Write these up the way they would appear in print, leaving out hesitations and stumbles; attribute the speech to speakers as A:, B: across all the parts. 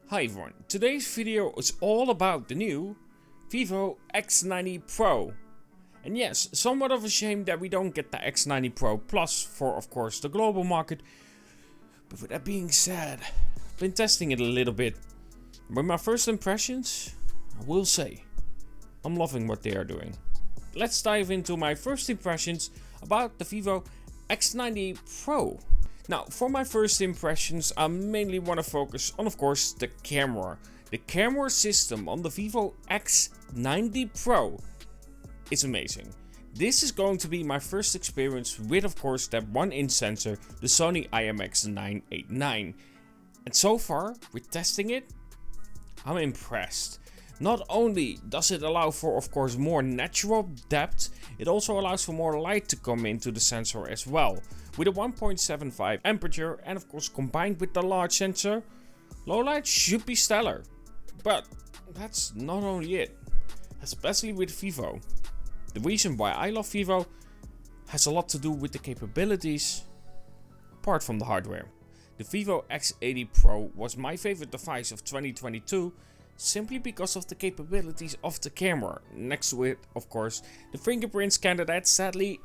A: Hi everyone, today's video is all about the new Vivo X90 Pro. And yes, somewhat of a shame that we don't get the X90 Pro Plus for, of course, the global market. But with that being said, I've been testing it a little bit. With my first impressions, I will say, I'm loving what they are doing. Let's dive into my first impressions about the Vivo X90 Pro. Now, for my first impressions, I mainly want to focus on, of course, the camera. The camera system on the Vivo X90 Pro is amazing. This is going to be my first experience with, of course, that 1-inch sensor, the Sony IMX989. And so far, with testing it, I'm impressed. Not only does it allow for, of course, more natural depth, it also allows for more light to come into the sensor as well. With a 1.75 aperture and, of course, combined with the large sensor, low light should be stellar. But that's not only it, especially with Vivo. The reason why I love Vivo has a lot to do with the capabilities, apart from the hardware. The Vivo X80 Pro was my favorite device of 2022, simply because of the capabilities of the camera. Next to it, of course, the fingerprint scanner that sadly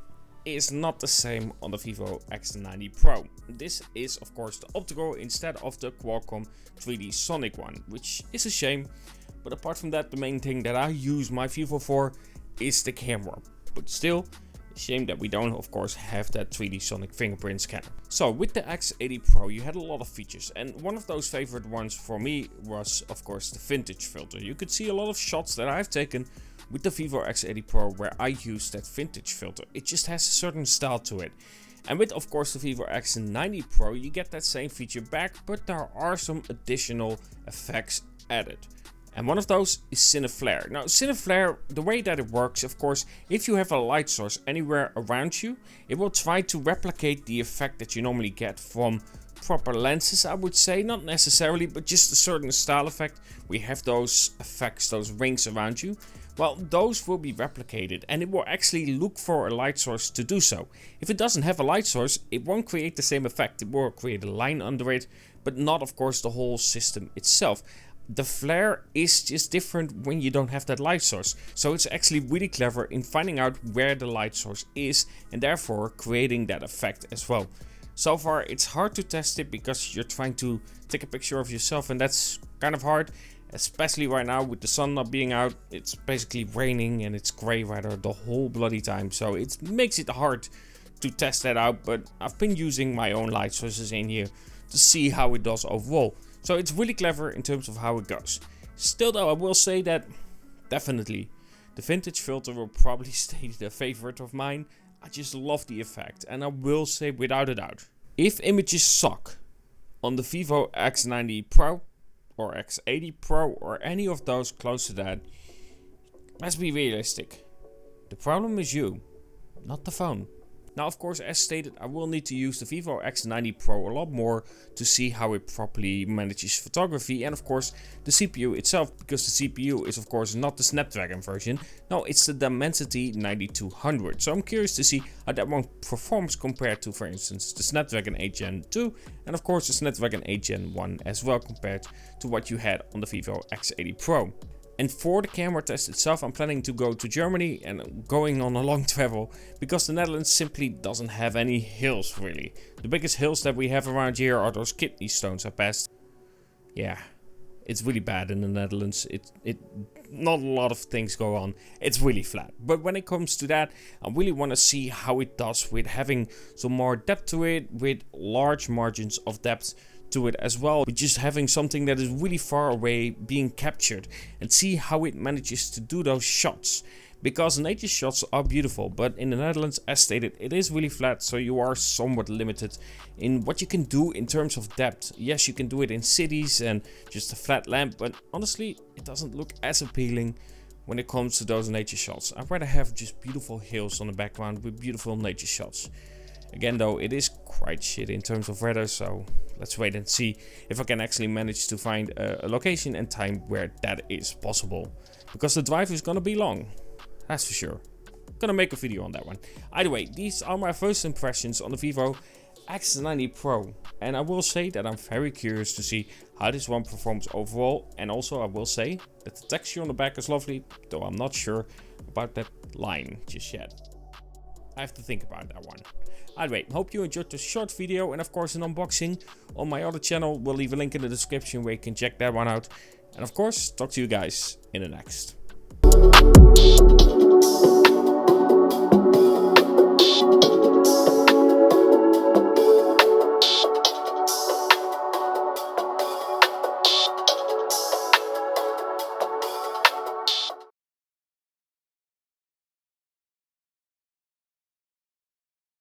A: is not the same on the Vivo X90 Pro. This is, of course, the optical instead of the Qualcomm 3D Sonic one, which is a shame. But apart from that, the main thing that I use my Vivo for is the camera. But still, a shame that we don't, of course, have that 3D Sonic fingerprint scanner. So with the X80 Pro, you had a lot of features, and one of those favorite ones for me was, of course, the vintage filter. You could see a lot of shots that I've taken with the Vivo X80 Pro where I use that vintage filter. It just has a certain style to it. And with, of course, the Vivo X90 Pro, you get that same feature back, but there are some additional effects added. And one of those is Cine Flare. Now, Cine Flare, the way that it works, of course, if you have a light source anywhere around you, it will try to replicate the effect that you normally get from proper lenses, I would say. Not necessarily, but just a certain style effect. We have those effects, those rings around you. Well, those will be replicated, and it will actually look for a light source to do so. If it doesn't have a light source, it won't create the same effect. It will create a line under it, but not, of course, the whole system itself. The flare is just different when you don't have that light source. So it's actually really clever in finding out where the light source is and therefore creating that effect as well. So far, it's hard to test it because you're trying to take a picture of yourself, and that's kind of hard. Especially right now with the sun not being out. It's basically raining and it's grey weather the whole bloody time. So it makes it hard to test that out. But I've been using my own light sources in here to see how it does overall. So it's really clever in terms of how it goes. Still though, I will say that definitely the vintage filter will probably stay the favorite of mine. I just love the effect, and I will say without a doubt, if images suck on the Vivo X90 Pro or X80 Pro or any of those close to that, let's be realistic. The problem is you, not the phone. Now, of course, as stated, I will need to use the Vivo X90 Pro a lot more to see how it properly manages photography, and of course the CPU itself, because the CPU is of course not the Snapdragon version. No, it's the Dimensity 9200. So I'm curious to see how that one performs compared to, for instance, the Snapdragon 8 Gen 2 and of course the Snapdragon 8 Gen 1 as well, compared to what you had on the Vivo X80 Pro. And for the camera test itself, I'm planning to go to Germany and going on a long travel, because the Netherlands simply doesn't have any hills really. The biggest hills that we have around here are those kidney stones I passed. Yeah, it's really bad in the Netherlands. Not a lot of things go on. It's really flat. But when it comes to that, I really want to see how it does with having some more depth to it, with large margins of depth to it as well, with just having something that is really far away being captured, and see how it manages to do those shots. Because nature shots are beautiful, but in the Netherlands, as stated, it is really flat, so you are somewhat limited in what you can do in terms of depth. Yes, you can do it in cities and just a flat lamp, but honestly, it doesn't look as appealing when it comes to those nature shots. I'd rather have just beautiful hills on the background with beautiful nature shots. Again though, it is quite shit in terms of weather, so let's wait and see if I can actually manage to find a location and time where that is possible. Because the drive is gonna be long, that's for sure. Gonna make a video on that one. Either way, these are my first impressions on the Vivo X90 Pro, and I will say that I'm very curious to see how this one performs overall, and also I will say that the texture on the back is lovely, though I'm not sure about that line just yet. I have to think about that one. Anyway, hope you enjoyed this short video and of course an unboxing. On my other channel, we'll leave a link in the description where you can check that one out. And of course, talk to you guys in the next.